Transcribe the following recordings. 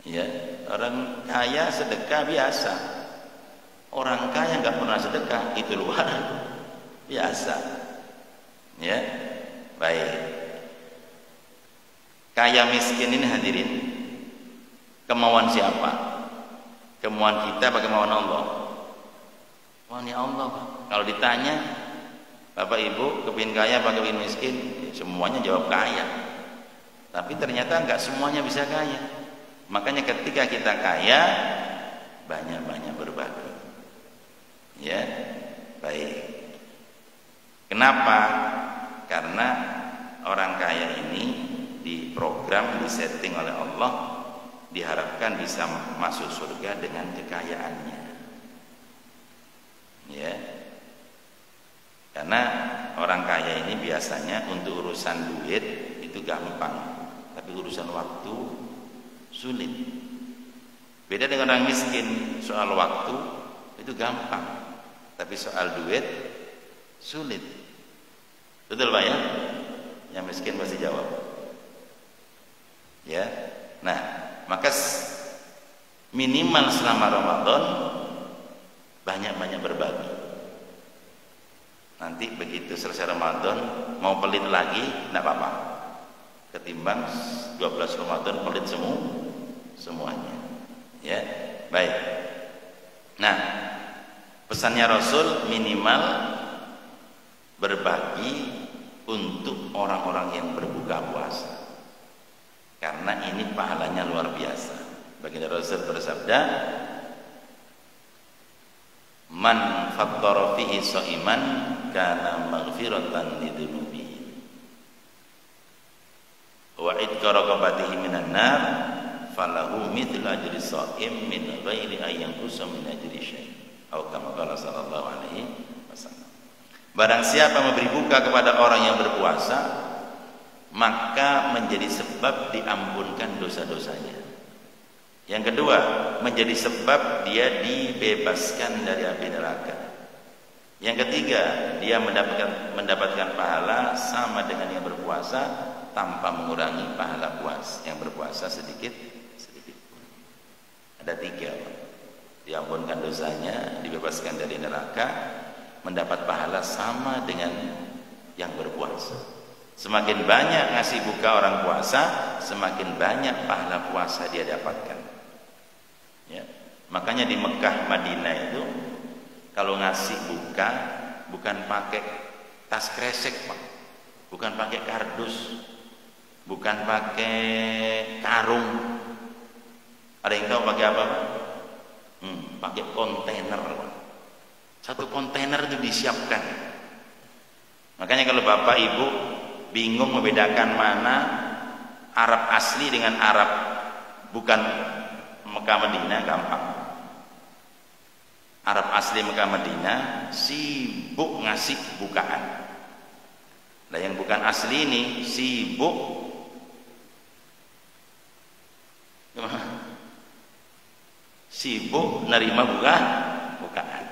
Ya, orang kaya sedekah biasa. Orang kaya nggak pernah sedekah itu luar biasa. Ya, baik. Kaya miskin ini hadirin, kemauan siapa? Kemauan kita apa kemauan Allah? Kemauan Allah. Kalau ditanya, Bapak Ibu kepingin kaya apa kepingin miskin? Semuanya jawab kaya. Tapi ternyata nggak semuanya bisa kaya. Makanya ketika kita kaya, banyak-banyak berbagi. Ya, baik. Kenapa? Karena orang kaya ini diprogram, disetting oleh Allah, diharapkan bisa masuk surga dengan kekayaannya. Ya. Karena orang kaya ini biasanya untuk urusan duit itu gampang, tapi urusan waktu sulit. Beda dengan orang miskin, soal waktu itu gampang, tapi soal duit sulit. Betul Pak ya? Yang miskin pasti jawab. Ya. Nah, maka minimal selama Ramadan banyak-banyak berbagi. Nanti begitu selesai Ramadan mau pelit lagi tidak apa-apa. Ketimbang 12 Ramadan pelit semuanya. Ya, baik. Nah, pesannya Rasul minimal berbagi untuk orang-orang yang berbuka puasa. Karena ini pahalanya luar biasa. Baginda Rasul bersabda, "Man fattara fihi shaiman kana maghfiratan lidunubihi wa idqa raqabatihi minan nar falahu mithlu ajri shaim min ghairi ayyan qusa min ajri syai'." Atau kama qala sallallahu alaihi wasallam. Barang siapa memberi buka kepada orang yang berpuasa, maka menjadi sebab diampunkan dosa-dosanya. Yang kedua, menjadi sebab dia dibebaskan dari api neraka. Yang ketiga, dia mendapatkan pahala sama dengan yang berpuasa tanpa mengurangi pahala yang berpuasa sedikit pun. Ada tiga, diampunkan dosanya, dibebaskan dari neraka, mendapat pahala sama dengan yang berpuasa. Semakin banyak ngasih buka orang puasa, semakin banyak pahala puasa dia dapatkan. Ya. Makanya di Mekah, Madinah itu kalau ngasih buka bukan pakai tas kresek, Pak. Bukan pakai kardus, bukan pakai karung. Ada yang tahu pakai apa, Pak? Pakai kontainer, Pak. Satu kontainer itu disiapkan. Makanya kalau Bapak Ibu bingung membedakan mana Arab asli dengan Arab bukan Mekah Madinah, gampang. Arab asli Mekah Madinah sibuk ngasih bukaan. Nah yang bukan asli ini sibuk nerima bukaan.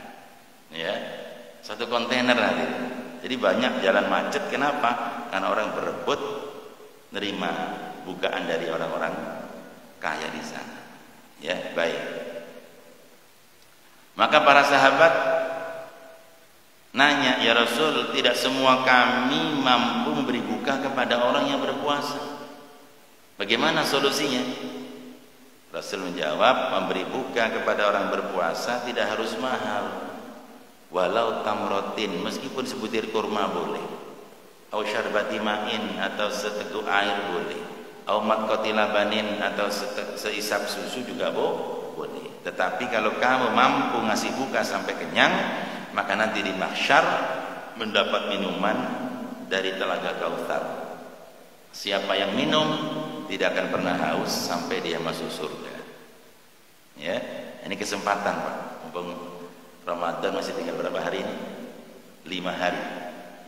Ya, satu kontainer nanti. Jadi banyak jalan macet. Kenapa? Karena orang berebut nerima bukaan dari orang-orang kaya di sana. Ya, baik. Maka para sahabat nanya, "Ya Rasul, tidak semua kami mampu memberi buka kepada orang yang berpuasa. Bagaimana solusinya?" Rasul menjawab, memberi buka kepada orang berpuasa tidak harus mahal. Walau tamrotin, meskipun sebutir kurma boleh, au syarbati ma'in, atau seteguk air boleh, au matqati labanin, atau seisap susu juga boleh. Tetapi kalau kamu mampu ngasih buka sampai kenyang, maka nanti di mahsyar mendapat minuman dari telaga Kautsar. Siapa yang minum tidak akan pernah haus sampai dia masuk surga. Ya, ini kesempatan, Pak. Mumpung Ramadan masih tinggal berapa hari ini? 5 hari.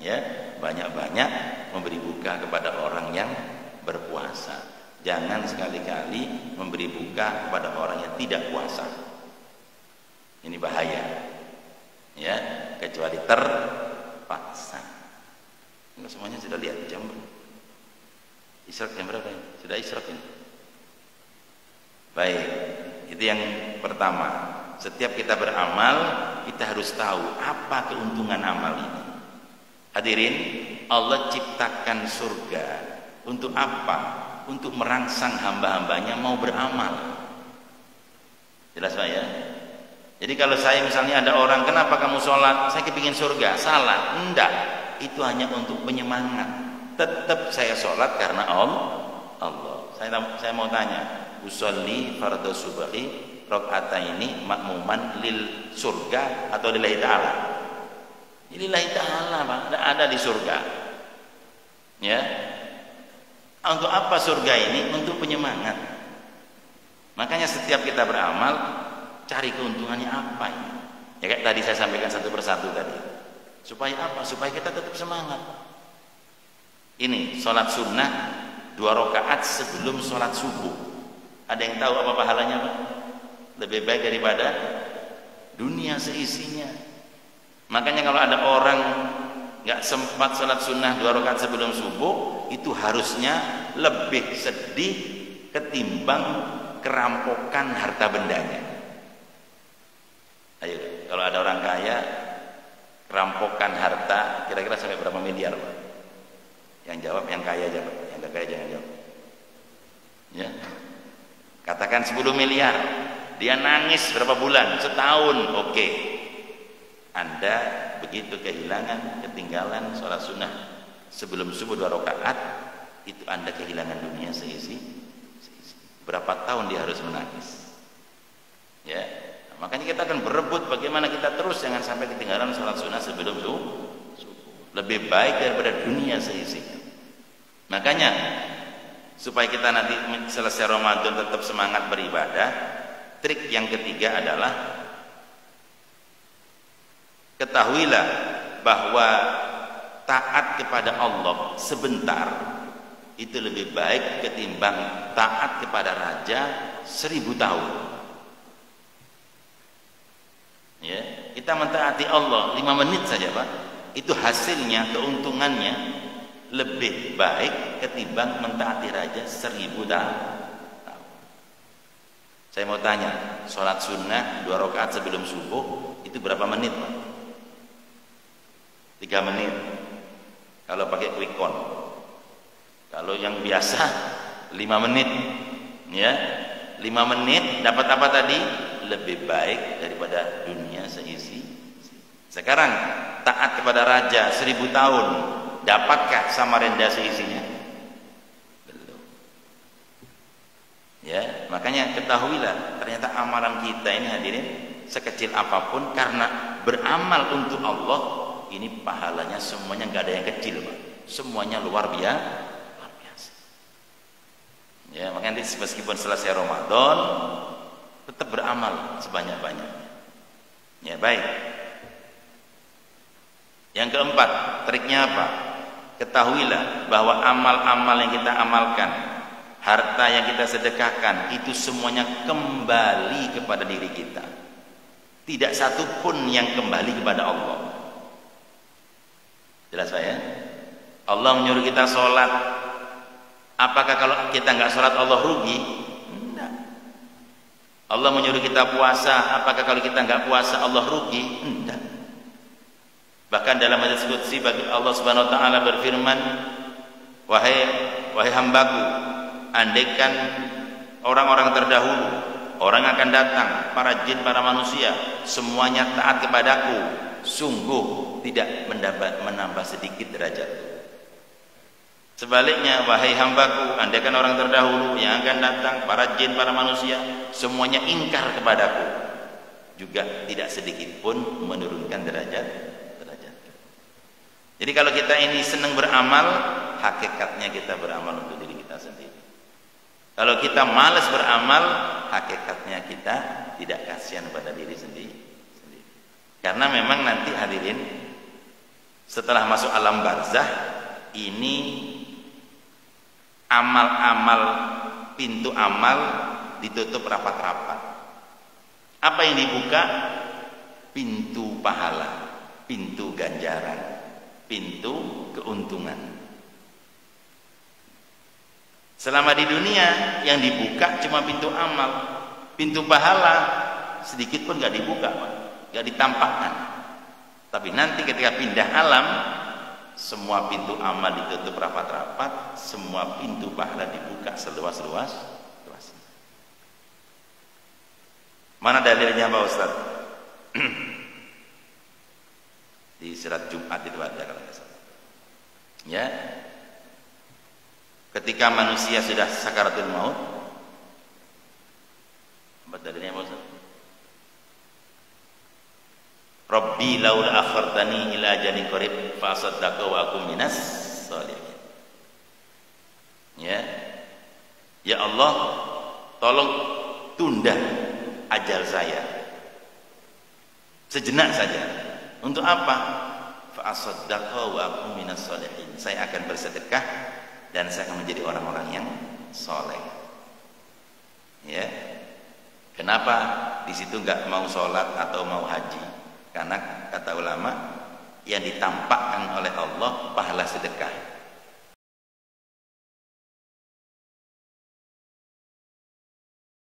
Ya, banyak-banyak memberi buka kepada orang yang berpuasa. Jangan sekali-kali memberi buka kepada orang yang tidak puasa. Ini bahaya. Ya, kecuali terpaksa. Enggak semuanya sudah lihat jam. Isyraq jam berapa ini? Sudah isyraq ini. Baik, itu yang pertama. Setiap kita beramal, kita harus tahu apa keuntungan amal ini. Hadirin, Allah ciptakan surga untuk apa? Untuk merangsang hamba-hambanya mau beramal. Jelas Pak ya? Jadi kalau saya misalnya ada orang, kenapa kamu sholat? Saya kepingin surga. Salah. Enggak. Itu hanya untuk penyemangat. Tetap saya sholat karena Allah. Saya mau tanya, usolli fardhu subhi rakaataini makmuman lil surga atau lillahi ta'ala? Lillahi ta'ala, Pak. Ada di surga. Ya. Untuk apa surga ini? Untuk penyemangat. Makanya setiap kita beramal, cari keuntungannya apa ini? Ya kayak tadi saya sampaikan satu persatu tadi. Supaya apa? Supaya kita tetap semangat. Ini sholat sunnah 2 rakaat sebelum sholat subuh. Ada yang tahu apa pahalanya, Pak? Lebih baik daripada dunia seisinya. Makanya kalau ada orang nggak sempat sholat sunnah 2 rakaat sebelum subuh, itu harusnya lebih sedih ketimbang kerampokan harta bendanya. Ayo, kalau ada orang kaya kerampokan harta kira-kira sampai berapa miliar, Pak? Yang jawab yang kaya aja, Pak. Yang gak kaya jangan jawab. Ya. Katakan 10 miliar. Dia nangis berapa bulan? Setahun. Oke. Anda begitu kehilangan, ketinggalan sholat sunnah sebelum subuh 2 rakaat, itu Anda kehilangan dunia seisi. Berapa tahun dia harus menangis? Ya. Nah, makanya kita akan berebut bagaimana kita terus jangan sampai ketinggalan sholat sunnah sebelum subuh. Lebih baik daripada dunia seisinya. Makanya supaya kita nanti selesai Ramadan tetap semangat beribadah, trik yang ketiga adalah ketahuilah bahwa taat kepada Allah sebentar itu lebih baik ketimbang taat kepada raja 1000 tahun. Ya, kita mentaati Allah 5 menit saja, Pak. Itu hasilnya, keuntungannya lebih baik ketimbang mentaati raja 1000 tahun. Saya mau tanya, sholat sunnah 2 rakaat sebelum subuh itu berapa menit, Pak? 3 menit kalau pakai quick count. Kalau yang biasa 5 menit, ya 5 menit dapat apa tadi? Lebih baik daripada dunia seisi. Sekarang taat kepada raja 1000 tahun, dapatkah Samarinda seisinya? Belum. Ya, makanya ketahuilah ternyata amalan kita ini hadirin sekecil apapun karena beramal untuk Allah ini pahalanya semuanya nggak ada yang kecil, Pak. Semuanya luar biasa. Ya, makanya meskipun selesai Ramadan tetap beramal sebanyak-banyaknya. Ya, baik. Yang keempat, triknya apa? Ketahuilah bahwa amal-amal yang kita amalkan, harta yang kita sedekahkan, itu semuanya kembali kepada diri kita. Tidak satu pun yang kembali kepada Allah. Jelas saya? Allah menyuruh kita sholat. Apakah kalau kita nggak sholat Allah rugi? Tidak. Allah menyuruh kita puasa. Apakah kalau kita nggak puasa Allah rugi? Tidak. Bahkan dalam hadits qudsi bagi Allah Subhanahu wa taala berfirman, wahai hambaku, andaikan orang-orang terdahulu, orang akan datang, para jin, para manusia, semuanya taat kepadaku, sungguh tidak menambah sedikit derajatku. Sebaliknya, wahai hambaku, andaikan orang terdahulu yang akan datang, para jin, para manusia, semuanya ingkar kepadaku, juga tidak sedikit pun menurunkan derajat. Jadi kalau kita ini senang beramal, hakikatnya kita beramal untuk diri kita sendiri. Kalau kita malas beramal, hakikatnya kita tidak kasihan pada diri sendiri. Karena memang nanti hadirin, setelah masuk alam barzah, ini amal-amal, pintu amal ditutup rapat-rapat. Apa yang dibuka? Pintu pahala, pintu ganjaran, pintu keuntungan. Selama di dunia yang dibuka cuma pintu amal, pintu pahala sedikit pun nggak dibuka, nggak ditampakkan. Tapi nanti ketika pindah alam, semua pintu amal ditutup rapat-rapat, semua pintu pahala dibuka seluas-luas. Mana dalilnya Pak Ustaz? Di surat Jumat itu ada kalau nggak salah. Ya, ketika manusia sudah sakaratul maut, apa dalilnya Pak Ustaz? Rabbi laula akhartani ila ajalin qarib fa asaddaqa wa akum minas sholihin. Ya Allah, tolong tunda ajal saya sejenak saja. Untuk apa? Fa asaddaqa wa akum minas sholihin. Saya akan bersedekah dan saya akan menjadi orang-orang yang soleh. Ya. Kenapa di situ enggak mau sholat atau mau haji? Karena kata ulama yang ditampakkan oleh Allah pahala sedekah.